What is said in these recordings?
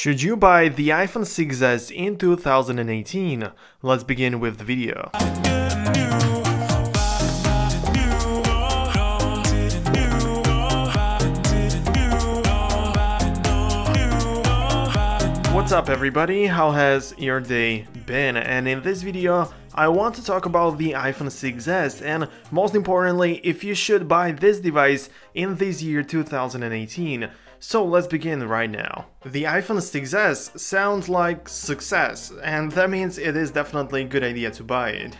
Should you buy the iPhone 6s in 2018? Let's begin with the video. What's up everybody, how has your day been? And in this video I want to talk about the iPhone 6s and most importantly if you should buy this device in this year 2018. So let's begin right now. The iPhone 6s sounds like success, and that means it is definitely a good idea to buy it.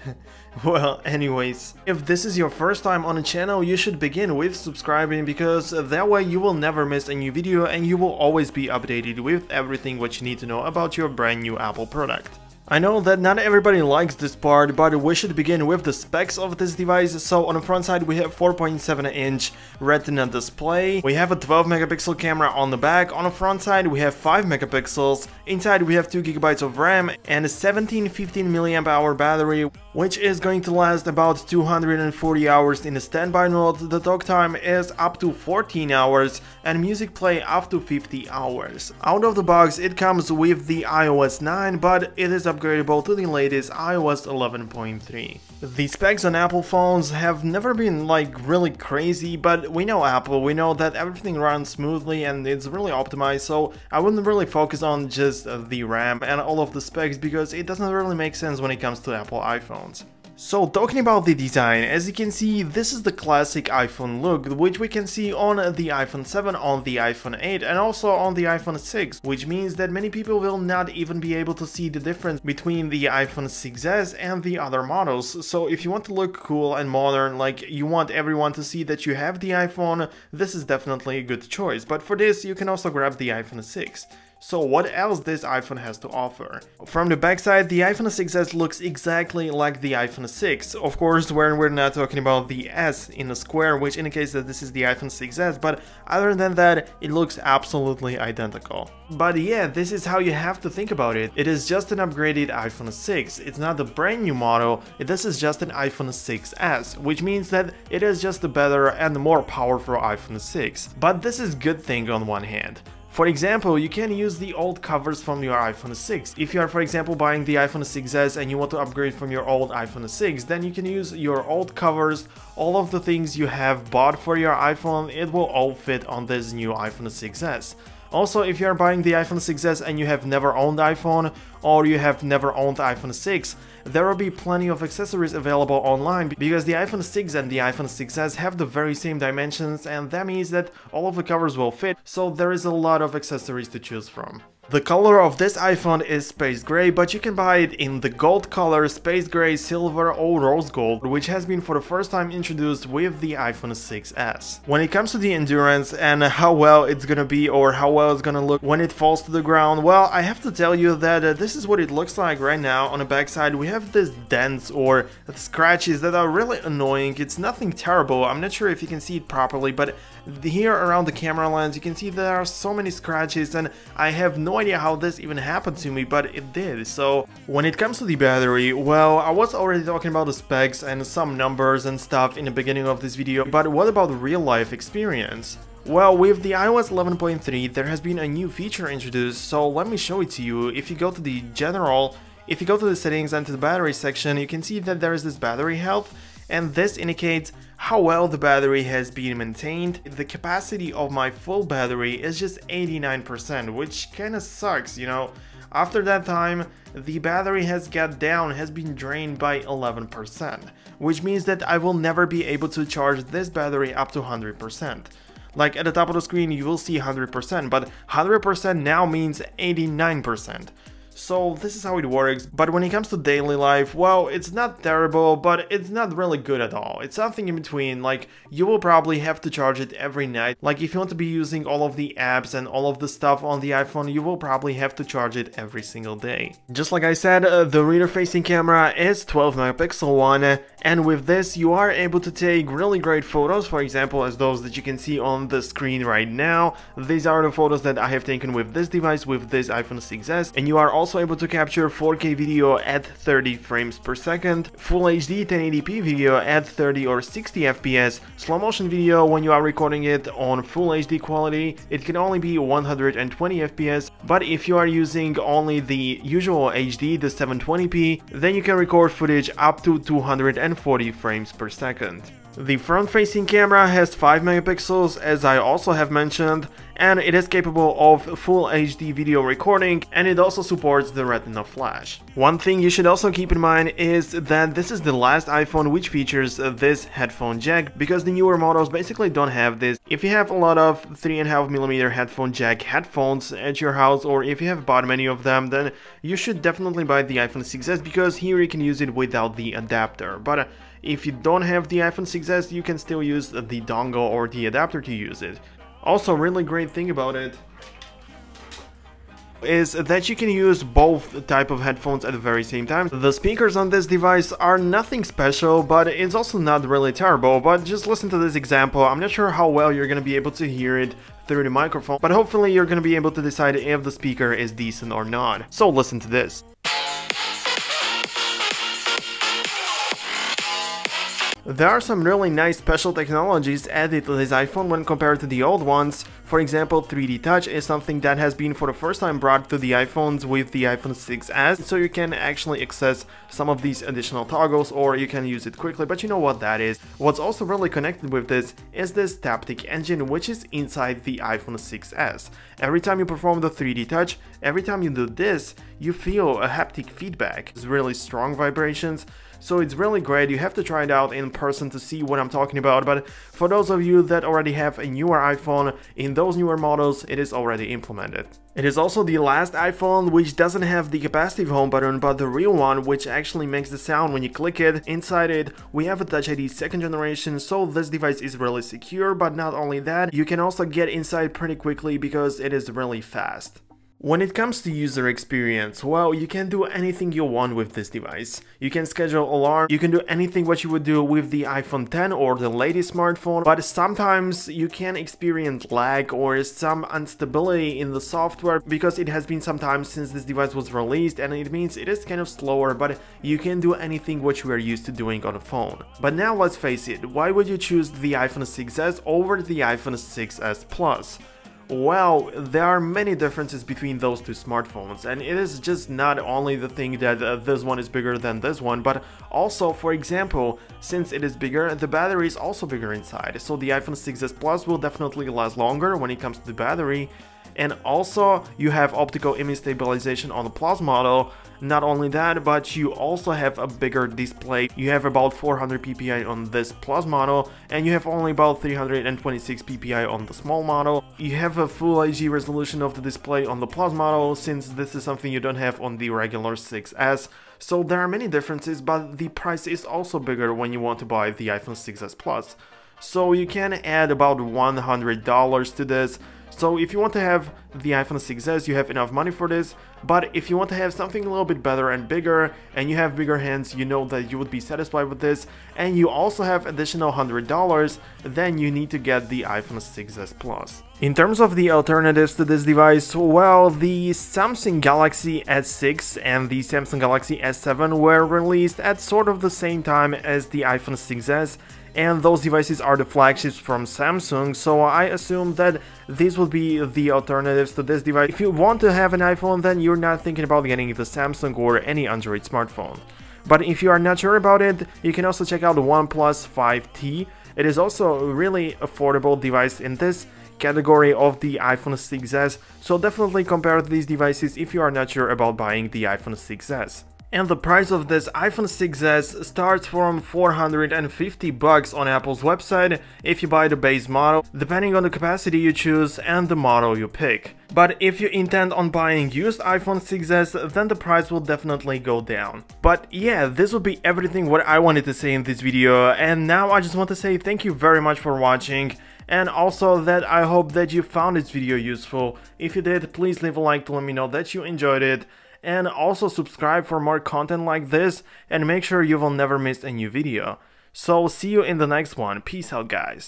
Well, anyways, if this is your first time on the channel, you should begin with subscribing because that way you will never miss a new video and you will always be updated with everything what you need to know about your brand new Apple product. I know that not everybody likes this part, but we should begin with the specs of this device. So on the front side we have 4.7-inch Retina display, we have a 12 megapixel camera on the back, on the front side we have 5 megapixels, inside we have 2 GB of RAM and a 15 mAh battery, which is going to last about 240 hours in the standby mode. The talk time is up to 14 hours and music play up to 50 hours. Out of the box it comes with the iOS 9, but it is upgradable to the latest iOS 11.3. The specs on Apple phones have never been like really crazy, but we know Apple, we know that everything runs smoothly and it's really optimized, so I wouldn't really focus on just the RAM and all of the specs because it doesn't really make sense when it comes to Apple iPhones. So talking about the design, as you can see, this is the classic iPhone look, which we can see on the iPhone 7, on the iPhone 8 and also on the iPhone 6, which means that many people will not even be able to see the difference between the iPhone 6s and the other models. So if you want to look cool and modern, like you want everyone to see that you have the iPhone, this is definitely a good choice. But for this, you can also grab the iPhone 6. So what else this iPhone has to offer? From the backside, the iPhone 6s looks exactly like the iPhone 6. Of course, we're not talking about the S in the square, which indicates that this is the iPhone 6s, but other than that, it looks absolutely identical. But yeah, this is how you have to think about it. It is just an upgraded iPhone 6. It's not the brand new model, this is just an iPhone 6s, which means that it is just a better and more powerful iPhone 6. But this is a good thing on one hand. For example, you can use the old covers from your iPhone 6. If you are, for example, buying the iPhone 6s and you want to upgrade from your old iPhone 6, then you can use your old covers, all of the things you have bought for your iPhone, it will all fit on this new iPhone 6s. Also, if you are buying the iPhone 6s and you have never owned iPhone or you have never owned iPhone 6, there will be plenty of accessories available online because the iPhone 6 and the iPhone 6s have the very same dimensions, and that means that all of the covers will fit, so there is a lot of accessories to choose from. The color of this iPhone is space gray, but you can buy it in the gold color, space gray, silver or rose gold, which has been for the first time introduced with the iPhone 6s. When it comes to the endurance and how well it's gonna be or how well it's gonna look when it falls to the ground, well, I have to tell you that this is what it looks like right now. On the backside we have these dents or scratches that are really annoying. It's nothing terrible, I'm not sure if you can see it properly, but here around the camera lens you can see there are so many scratches and I have no idea how this even happened to me, but it did. So when it comes to the battery, well, I was already talking about the specs and some numbers and stuff in the beginning of this video, but what about the real life experience? Well, with the iOS 11.3 there has been a new feature introduced, so let me show it to you. If you go to the if you go to the settings and to the battery section, you can see that there is this battery health, and this indicates how well the battery has been maintained. The capacity of my full battery is just 89%, which kinda sucks, you know. After that time, the battery has been drained by 11%, which means that I will never be able to charge this battery up to 100%. Like at the top of the screen you will see 100%, but 100% now means 89%. So this is how it works, but when it comes to daily life, well, it's not terrible, but it's not really good at all. It's something in between, like you will probably have to charge it every night. Like if you want to be using all of the apps and all of the stuff on the iPhone, you will probably have to charge it every single day. Just like I said, the reader facing camera is 12 megapixel one, And with this, you are able to take really great photos, for example, as those that you can see on the screen right now. These are the photos that I have taken with this device, with this iPhone 6s, and you are also able to capture 4K video at 30 frames per second, Full HD 1080p video at 30 or 60 FPS, slow motion video when you are recording it on Full HD quality, it can only be 120 FPS, but if you are using only the usual HD, the 720p, then you can record footage up to 240 frames per second. The front-facing camera has 5 megapixels, as I also have mentioned, and it is capable of Full HD video recording, and it also supports the Retina flash. One thing you should also keep in mind is that this is the last iPhone which features this headphone jack, because the newer models basically don't have this. If you have a lot of 3.5mm headphone jack headphones at your house, or if you have bought many of them, then you should definitely buy the iPhone 6s, because here you can use it without the adapter. But if you don't have the iPhone 6s, you can still use the dongle or the adapter to use it. Also, really great thing about it is that you can use both type of headphones at the very same time. The speakers on this device are nothing special, but it's also not really terrible. But just listen to this example. I'm not sure how well you're gonna be able to hear it through the microphone, but hopefully you're gonna be able to decide if the speaker is decent or not. So listen to this. There are some really nice special technologies added to this iPhone when compared to the old ones. For example, 3D Touch is something that has been for the first time brought to the iPhones with the iPhone 6s, so you can actually access some of these additional toggles, or you can use it quickly, but you know what that is. What's also really connected with this is this Taptic engine, which is inside the iPhone 6s. Every time you perform the 3D Touch, every time you do this, you feel a haptic feedback. It's really strong vibrations. So it's really great. You have to try it out in person to see what I'm talking about, but for those of you that already have a newer iPhone, in those newer models it is already implemented. It is also the last iPhone which doesn't have the capacitive home button, but the real one, which actually makes the sound when you click it. Inside it we have a Touch ID 2nd generation, so this device is really secure, but not only that, you can also get inside pretty quickly because it is really fast. When it comes to user experience, well, you can do anything you want with this device. You can schedule alarm, you can do anything what you would do with the iPhone 10 or the latest smartphone, but sometimes you can experience lag or some instability in the software because it has been some time since this device was released, and it means it is kind of slower, but you can do anything what you are used to doing on a phone. But now let's face it, why would you choose the iPhone 6s over the iPhone 6s Plus? Well, there are many differences between those two smartphones, and it is just not only the thing that this one is bigger than this one, but also, for example, since it is bigger, the battery is also bigger inside, so the iPhone 6s Plus will definitely last longer when it comes to the battery. And also, you have optical image stabilization on the Plus model. Not only that, but you also have a bigger display. You have about 400 ppi on this Plus model, and you have only about 326 ppi on the small model. You have a full HD resolution of the display on the Plus model, since this is something you don't have on the regular 6s. So there are many differences, but the price is also bigger when you want to buy the iPhone 6s Plus. So you can add about $100 to this. So if you want to have the iPhone 6s, you have enough money for this, but if you want to have something a little bit better and bigger, and you have bigger hands, you know that you would be satisfied with this, and you also have additional $100, then you need to get the iPhone 6s Plus. In terms of the alternatives to this device, well, the Samsung Galaxy S6 and the Samsung Galaxy S7 were released at sort of the same time as the iPhone 6s, and those devices are the flagships from Samsung, so I assume that these would be the alternatives to this device. If you want to have an iPhone, then you're not thinking about getting the Samsung or any Android smartphone. But if you are not sure about it, you can also check out the OnePlus 5T. It is also a really affordable device in this category of the iPhone 6s, so definitely compare these devices if you are not sure about buying the iPhone 6s. And the price of this iPhone 6s starts from $450 on Apple's website if you buy the base model, depending on the capacity you choose and the model you pick. But if you intend on buying used iPhone 6s, then the price will definitely go down. But yeah, this will be everything what I wanted to say in this video, and now I just want to say thank you very much for watching. And also that I hope that you found this video useful. If you did, please leave a like to let me know that you enjoyed it. and also subscribe for more content like this, and make sure you will never miss a new video. So see you in the next one. Peace out, guys.